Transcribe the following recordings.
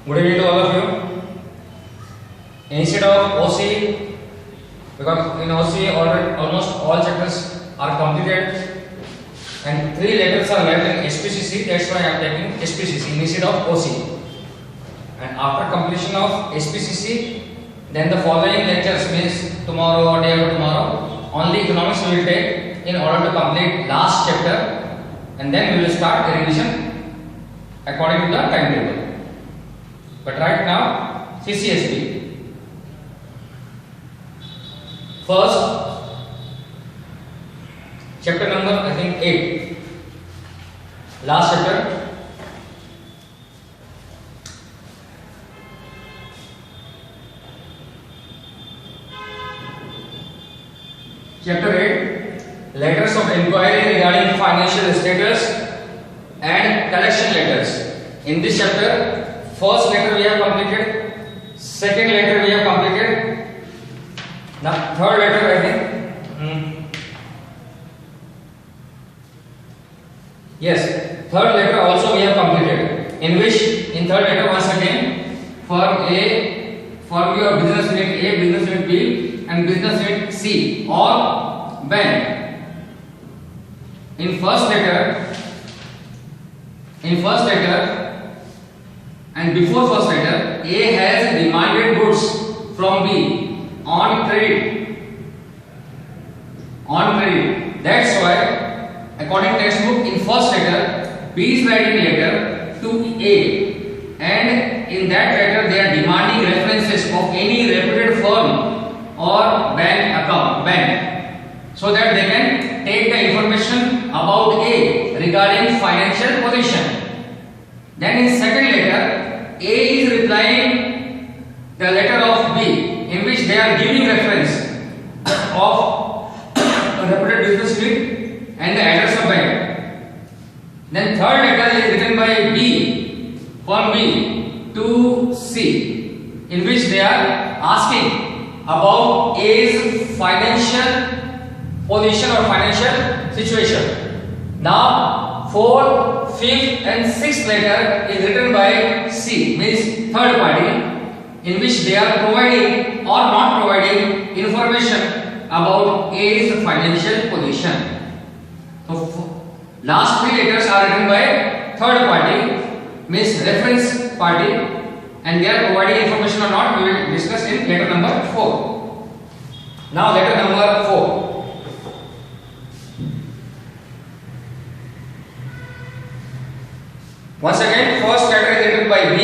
Good evening to all of you. Instead of OC, because in OC almost all chapters are completed and 3 letters are left in SPCC, that's why I am taking SPCC instead of OC. And after completion of SPCC, then the following lectures means tomorrow or day after tomorrow, only economics we will take in order to complete last chapter, and then we will start the revision according to the timetable. But right now, CCSP. First, chapter number I think 8. Last chapter. Chapter 8. Letters of inquiry regarding financial status and collection letters. In this chapter, first letter we have completed, second letter we have completed, now third letter I think. Yes, third letter also we have completed. In which, in third letter once again, firm A, firm your business unit A, business unit B, and business unit C, or bank. In first letter, and before first letter, A has demanded goods from B on credit. That's why, according to textbook, in first letter, B is writing letter to A, and in that letter they are demanding references of any reputed firm or bank, so that they can take the information about A regarding financial position. Then in second letter, A is replying the letter of B, in which they are giving reference of a reputed business unit and the address of bank. Then third letter is written by B, firm B, to C, in which they are asking about A's financial position or financial situation. Now, fourth, fifth, and sixth letter is written by C, means third party, in which they are providing or not providing information about A's financial position. So, last 3 letters are written by third party, means reference party, and they are providing information or not, we will discuss in letter number 4. Now, letter number 4. Once again, first letter is written by B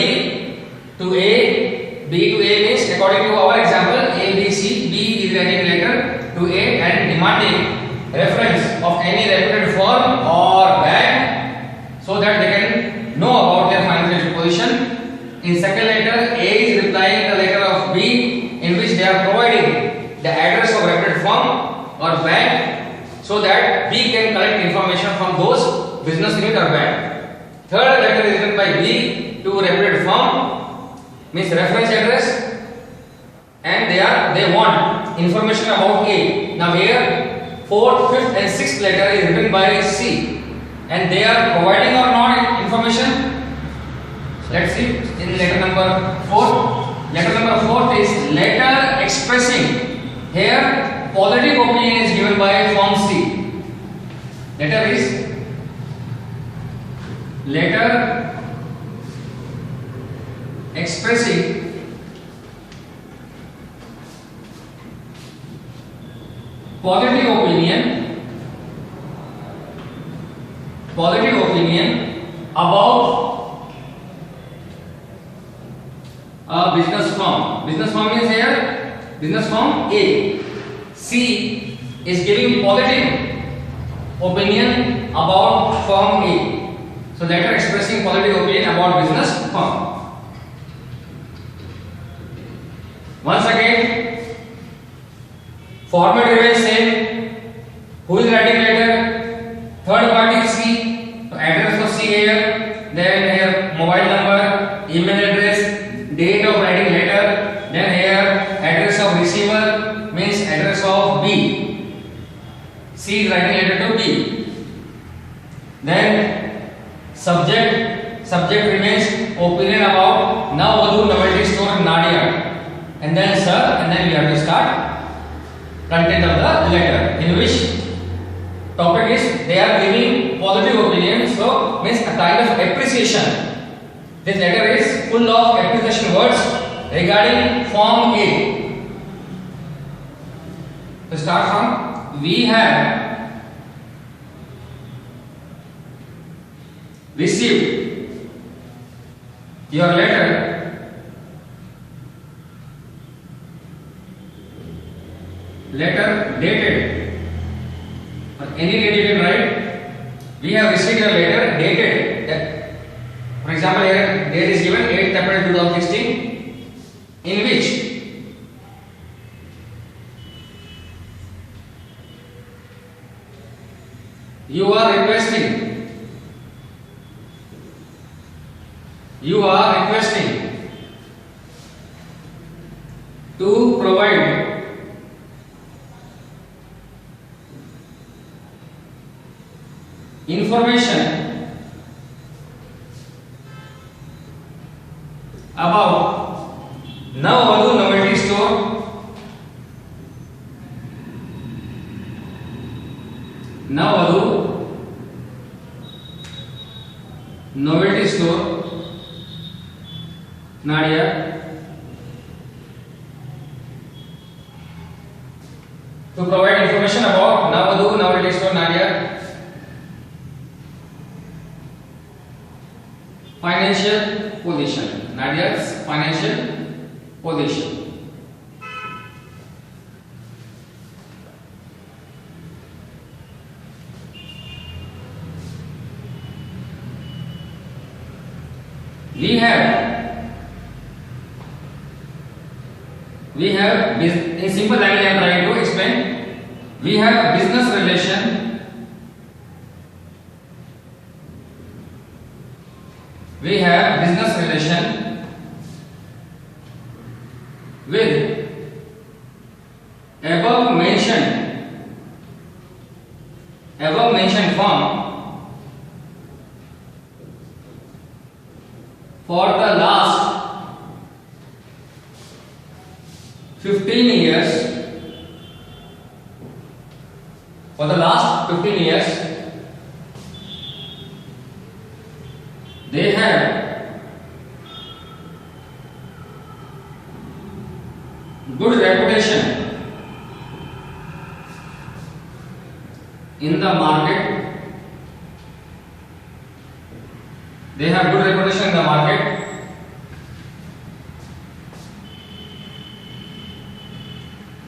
to A. B to A means, according to our example, A, B, C. B is writing letter to A and demanding reference of any reputed firm or bank, so that they can know about their financial position. In second letter, A is replying the letter of B, in which they are providing the address of reputed firm or bank, so that B can collect information from those business unit or bank. Third letter is written by B to reputed firm, means reference address, and they want information about A. Now here, fourth, fifth, and sixth letter is written by C, and they are providing or not information. Let's see in letter number 4. Letter number 4 is letter expressing. Here, positive opinion is given by firm C. Letter is letter expressing positive opinion about a business firm. Business firm is here, business firm A. C is giving positive opinion about firm A. So letter expressing positive opinion about business firm. Once again, format remains same. Who is writing letter? Third party C. So address of C here. Then here mobile number, email address, date of writing letter. Then here address of receiver, means address of B. C is writing letter to B. Then subject remains opinion about. Now and then sir, and then we have to start content of the letter, in which topic is they are giving positive opinion, so means a kind of appreciation. This letter is full of appreciation words regarding form A. To start from, we have received your letter dated, or any date you can write. We have received your letter dated. For example, here date is given 8th April 2016, in which you are requesting to provide information about Navavadhu Novelty Store, Navavadhu Novelty Store, Nadia, to provide information about Navavadhu Novelty Store, Nadia. Financial position, Nadia's financial position. We have in simple language I am trying to explain. We have business relation with above mentioned firm for the last 15 years. For the last 15 years, they have good reputation in the market. They have good reputation in the market.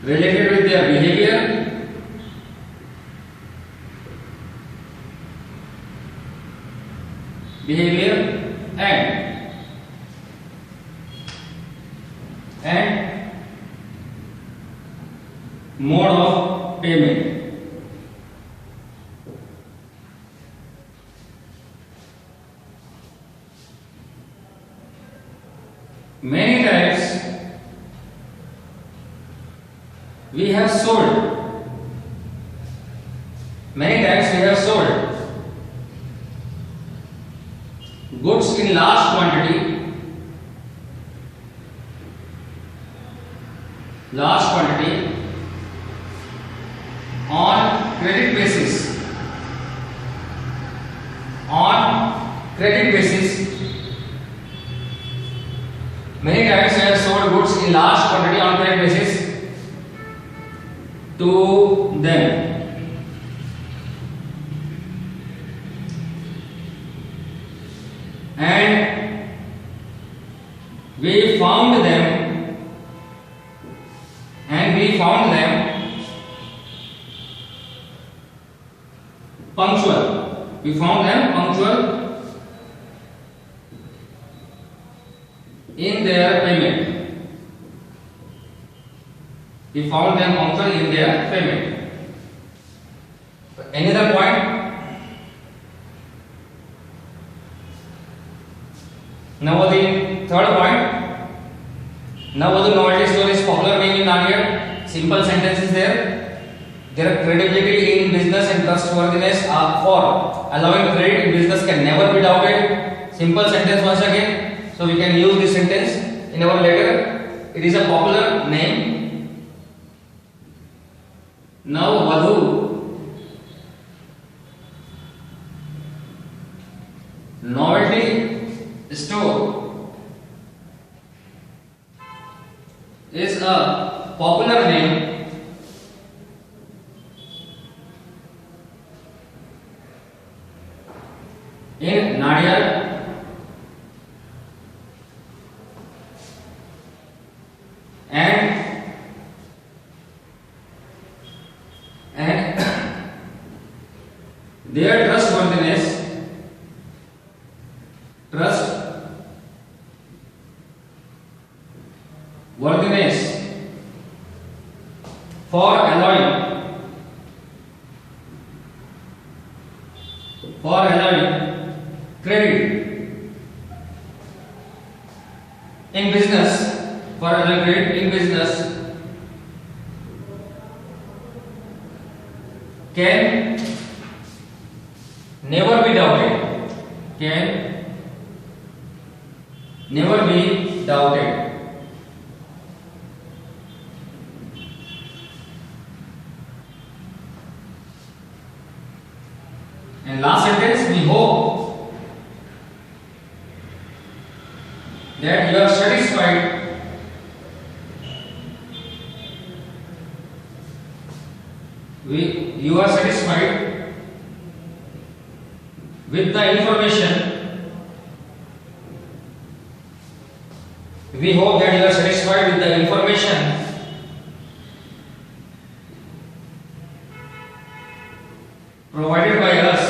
Related with their behavior, and mode of payment. Many times we have sold. Many times we have sold goods in large quantity, on credit basis. Many times we have sold goods in large quantity on credit basis to them. And we found them punctual. We found them punctual in their payment. Any other point? Now the third point. Navavadhu Novelty Store is popular name in Nadiad. Simple sentences there. Their credibility in business and trustworthiness for allowing credit in business can never be doubted. Simple sentence once again. So we can use this sentence in our letter. it is a popular name. Navvadhu, novelty store is a popular name in Nadiad and their trustworthiness for allowing credit in business, for allowing credit in business can never be doubted. Can never be doubted. And last sentence, we hope that you are satisfied with the information. We hope that you are satisfied with the information provided by us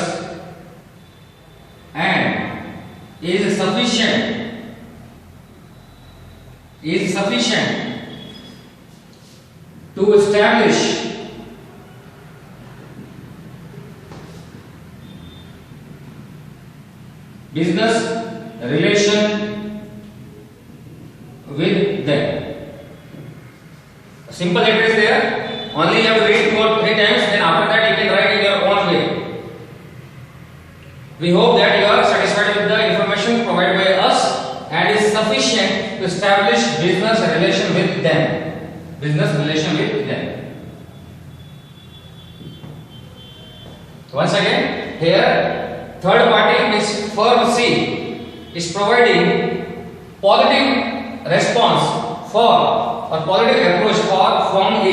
and is sufficient to establish business relation with them. A simple letter is there. Only you have to read 2 or 3 times. Then after that you can write in your own way. We hope that you are satisfied with the information provided by us and is sufficient to establish business relation with them. Business relation with them. Once again, here third party means firm C is providing positive response for or positive approach for firm A.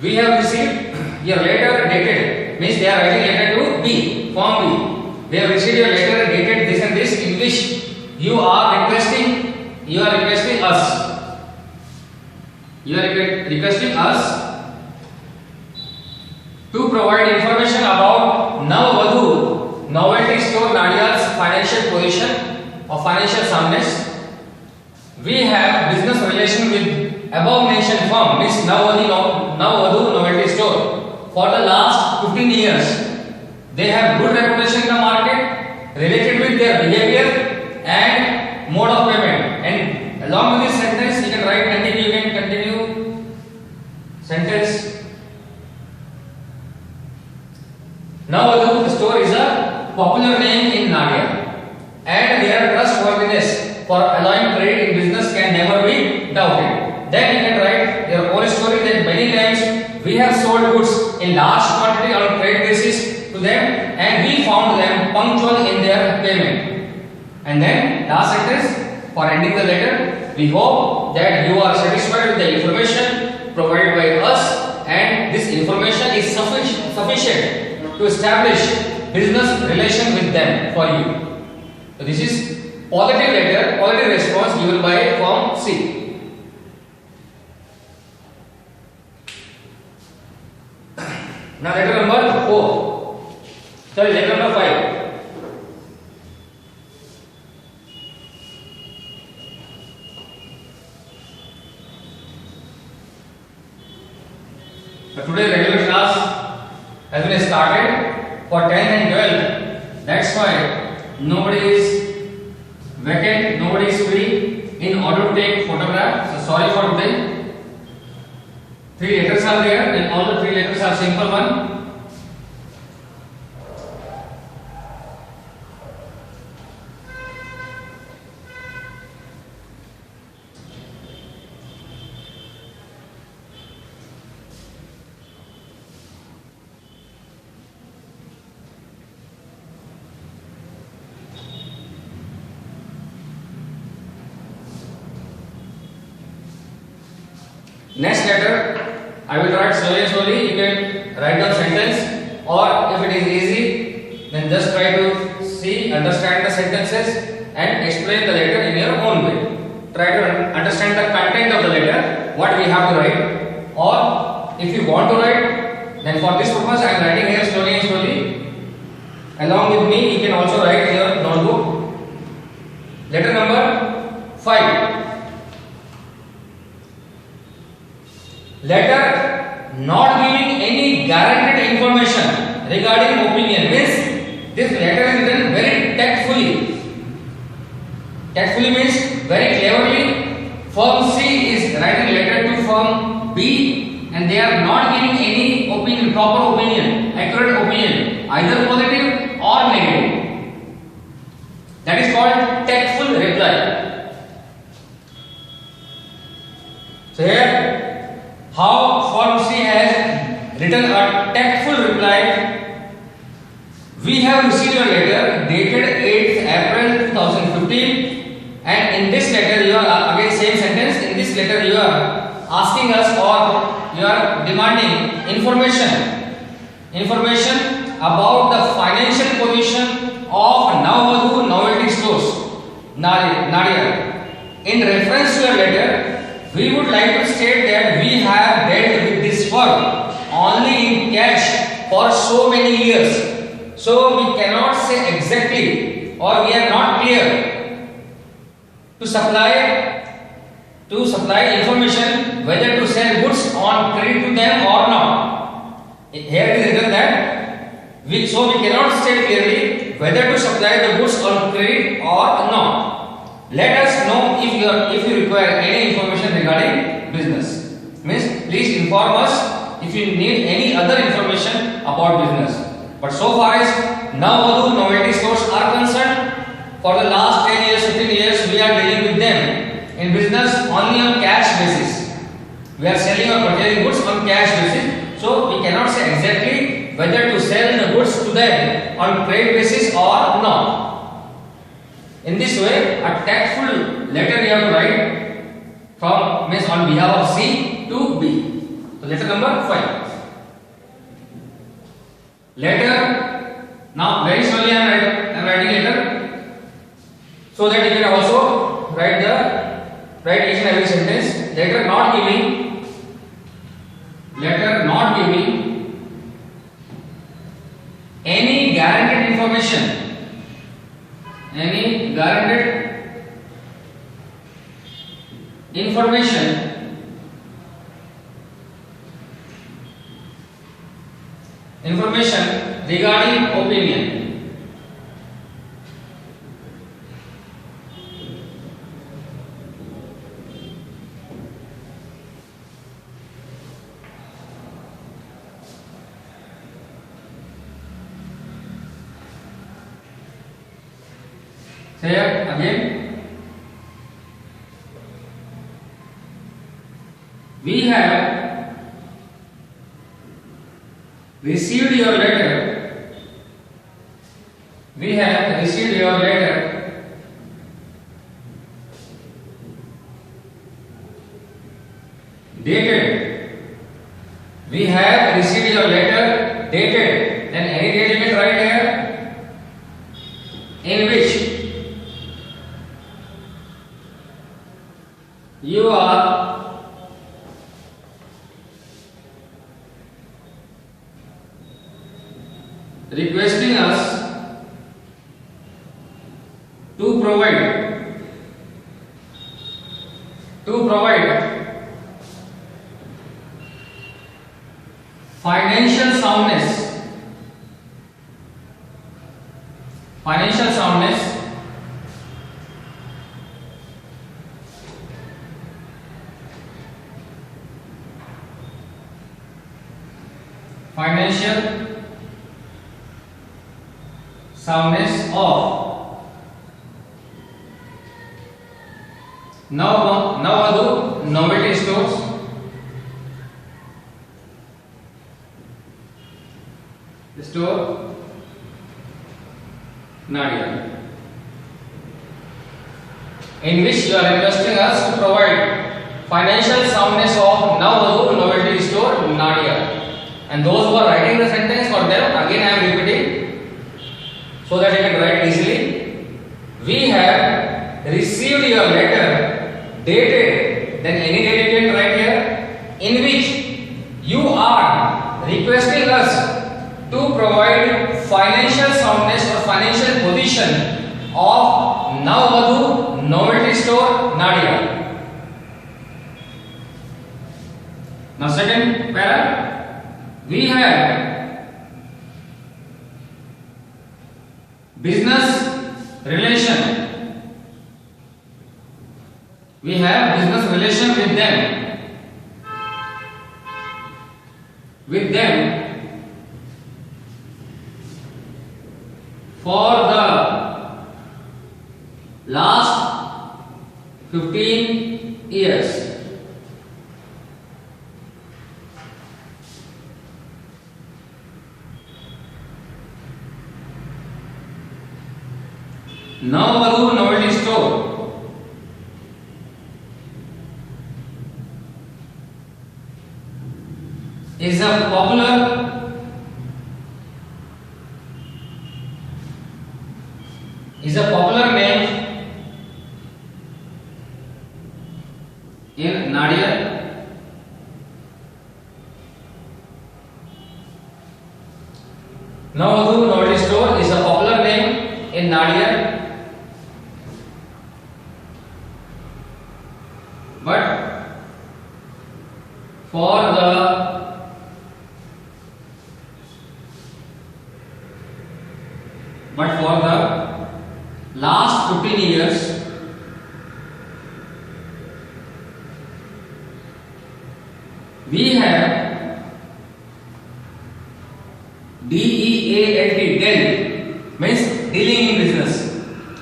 We have received your letter dated, means they are writing letter to B, firm B. They have received your letter dated this and this, in which you are requesting us. You are requesting us to provide information about Navvadhu, novelty store Nadiad's financial position or financial soundness. We have business relation with above mentioned firm, means Navvadhu novelty store. For the last 15 years, they have good reputation in the market related with their behavior and mode of payment. And along with this sentence, you can write continue. You can continue sentence. Navvadhu store is a popular name in Nadia, and their trustworthiness for allowing credit in business can never be doubted. Then you can write your own story that many times we have sold goods in large quantity on trade basis to them, and we found them punctual in their payment. And then last sentence for ending the letter, we hope that you are satisfied with the information provided by us, and this information is sufficient to establish business relation with them for you. So this is positive letter, positive response given by firm C. Now letter number 4. Sorry, letter number 5. So today regular class has been started for 10th and 12th. That's why nobody is vacant, nobody is free in order to take photograph. So sorry for today. 3 letters are there, and all the 3 letters are simple one. Next letter, I will write slowly. You can write down sentence, or if it is easy, then just try to see, understand the sentences and explain the letter in your own way. Try to understand the content of the letter, what we have to write, or if you want to write, then for this purpose I am writing here slowly. Along with me, you can also write in your notebook. Letter number 5. Letter not giving any guaranteed information regarding opinion means this letter is written very tactfully. Tactfully means very cleverly. Firm C is writing letter to firm B, and they are not giving any opinion, proper opinion, accurate opinion, either positive or negative. That is called tactful reply. So here, how firm C has written a tactful reply. We have received a letter dated 8th April 2015, and in this letter you are again same sentence. In this letter you are asking us, or you are demanding information about the financial position of Navvadhu Novelty Stores, Nadia. In reference to your letter, we would like to state that we have dealt with this firm only in cash for so many years. So we cannot say exactly, or we are not clear to supply information whether to sell goods on credit to them or not. Here it is written that we cannot state clearly whether to supply the goods on credit or not. Let us know if you require any information regarding business. Means please inform us if you need any other information about business. But so far as Navvadhu Novelty Stores are concerned, for the last 10 years, 15 years, we are dealing with them in business only on cash basis. We are selling or purchasing goods on cash basis. So we cannot say exactly whether to sell the goods to them on credit basis or not. In this way, a tactful letter you have to write from means on behalf of C to B. So letter number 5. Letter, now very slowly I am writing letter, so that you can also write each and every sentence. Letter not giving any guaranteed information. Any guaranteed information regarding opinion. Say again. We have received your letter. We have received your letter dated. We have received your letter dated. Then any date you can write here, in which you are requesting us to provide financial soundness financial soundness of Navvadhu Novelty Stores store Nadia, in which you are requesting us to provide financial soundness of Navavadhu Novelty Store Nadia. And those who are writing the sentence, for them again I am repeating so that you can write easily. We have received your letter dated, then any date you can write here, in which you are requesting us to provide financial soundness or financial position of Navavadhu Novelty Store Nadia. Now second para, we have business relation. We have business relation with them. With them for the last 15 years. Navavadhu Novelty Store is a popular name in Nadia. Navavadhu Novelty Store is a popular name in Nadia. But for the last 15 years we have DEALT, dealt, means dealing in business,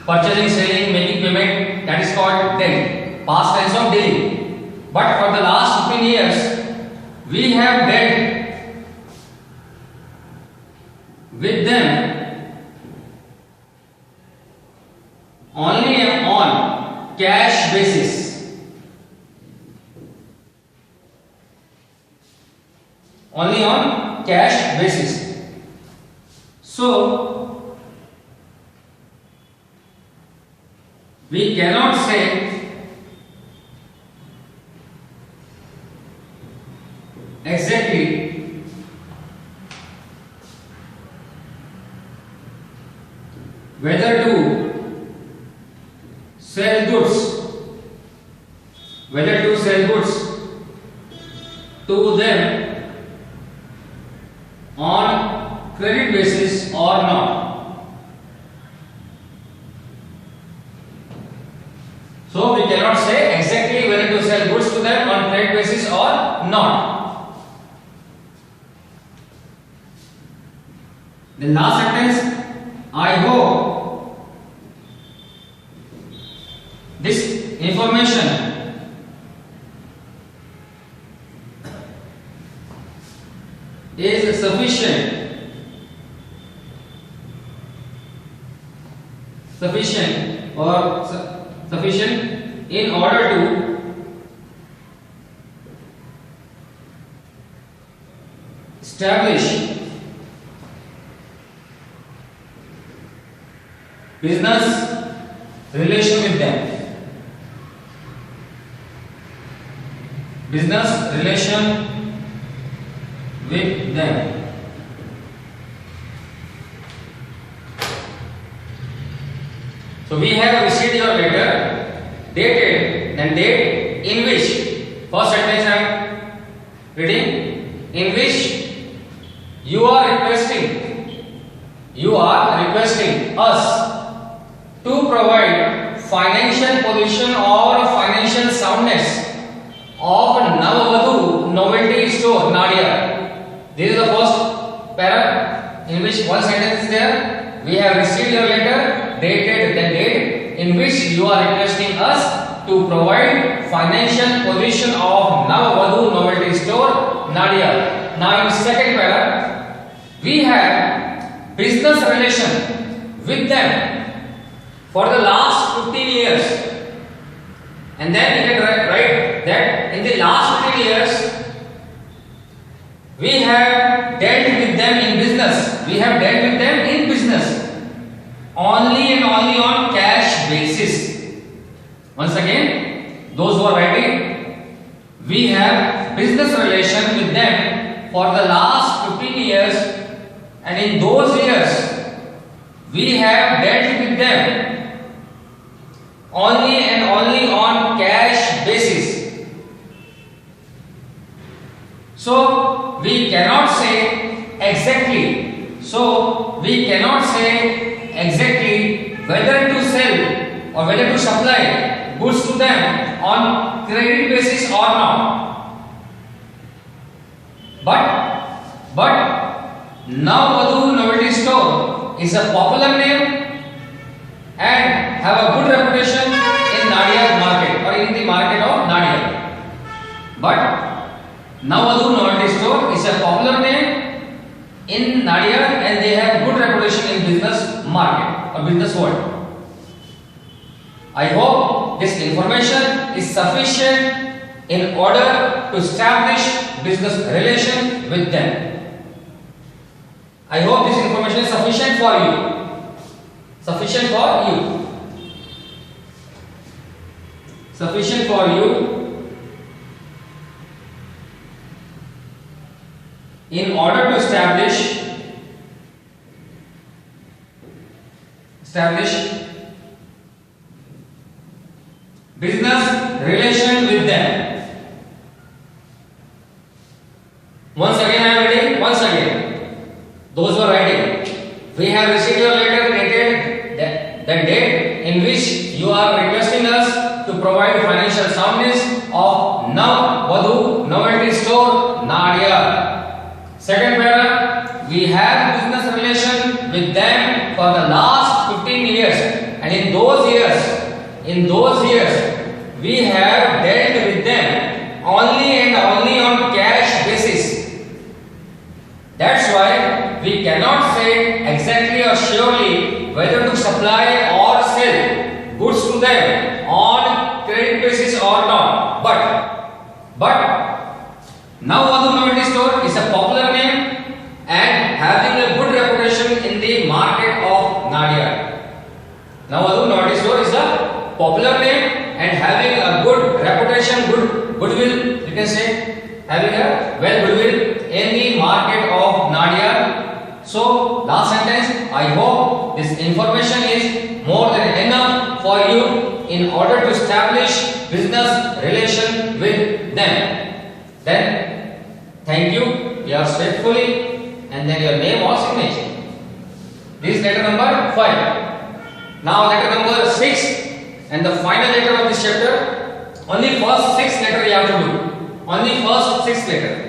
purchasing, selling, making payment, that is called dealt, past tense of dealing. But for the last 15 years we have dealt with them only on cash basis. Only on cash basis. So we cannot say exactly whether to sell goods to them on credit basis or not. So we cannot say exactly whether to sell goods to them on credit basis or not. The last sentence, I hope this information is sufficient in order to establish business relation with them. Business relation with them. So we have received your letter dated, then date in which, first sentence I am reading, in which you are requesting us to provide financial position or financial soundness of Navavadhu Novelty Store Nadia. This is the first para in which one sentence is there. We have received your letter dated, then date in which you are requesting us to provide financial position of Navavadhu Novelty Store Nadia. Now in second para we have business relation with them for the last 15 years, and then we can write that Once again, those who are writing, we have business relation with them for the last 15 years, and in those years, we have dealt with them only and only on cash basis. So we cannot say exactly. So we cannot say exactly whether to sell or whether to supply goods to them on credit basis or not. But Navvadhu Novelty Store is a popular name and have a good reputation in Nadiad market or in the market of Nadiad. But Navvadhu Novelty Store is a popular name in Nadiad and they have good reputation in business market or business world. I hope this information is sufficient in order to establish business relation with them. I hope this information is sufficient for you. Sufficient for you. Sufficient for you in order to establish business relation with them. Once again I am reading. Once again. Those who are writing, we have received your letter dated the date in which you are requesting us to provide financial soundness of Navvadhu Novelty Store, Nadiad. Second paragraph, we have business relation with them for the last 15 years, and in those years, we have dealt with them only and only on cash basis. That's why we cannot say exactly or surely whether to supply or sell goods to them on credit basis or not. But Navvadhu Novelty Store is a popular name and having a good reputation in the market of Nadiad. Navvadhu Novelty Store is a popular name and having a good reputation, goodwill, you can say, having a goodwill in the market of Nadiad. So, last sentence, I hope this information is more than enough for you in order to establish business relation with them. Then, thank you, yours faithfully, and then your name or signature. This is letter number 5. Now, letter number 6 and the final letter of this chapter. Only first 6 letter you have to do. Only first 6 letter.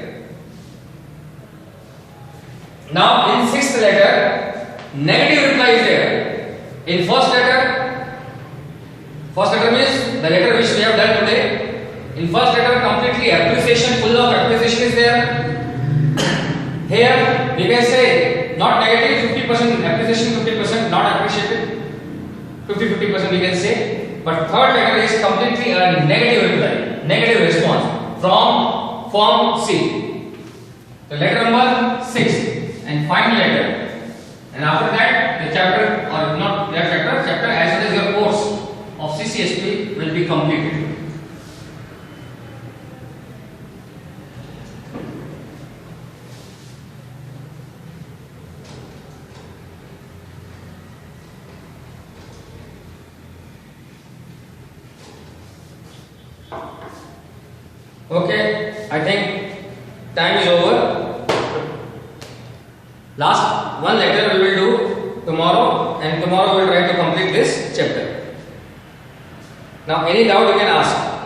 Now in 6th letter, negative reply is there. In first letter means the letter which we have done today. In first letter, completely appreciation, full of appreciation is there. Here we can say not negative, 50% appreciation, 50% not appreciated. 50% we can say. But third letter is completely a negative reply, negative response from form C. So letter number 6 and final letter, and after that the chapter or not that chapter as well as your course of CCSP will be completed. Okay, I think time is over. Last one letter we will do tomorrow, and tomorrow we will try to complete this chapter. Now any doubt you can ask.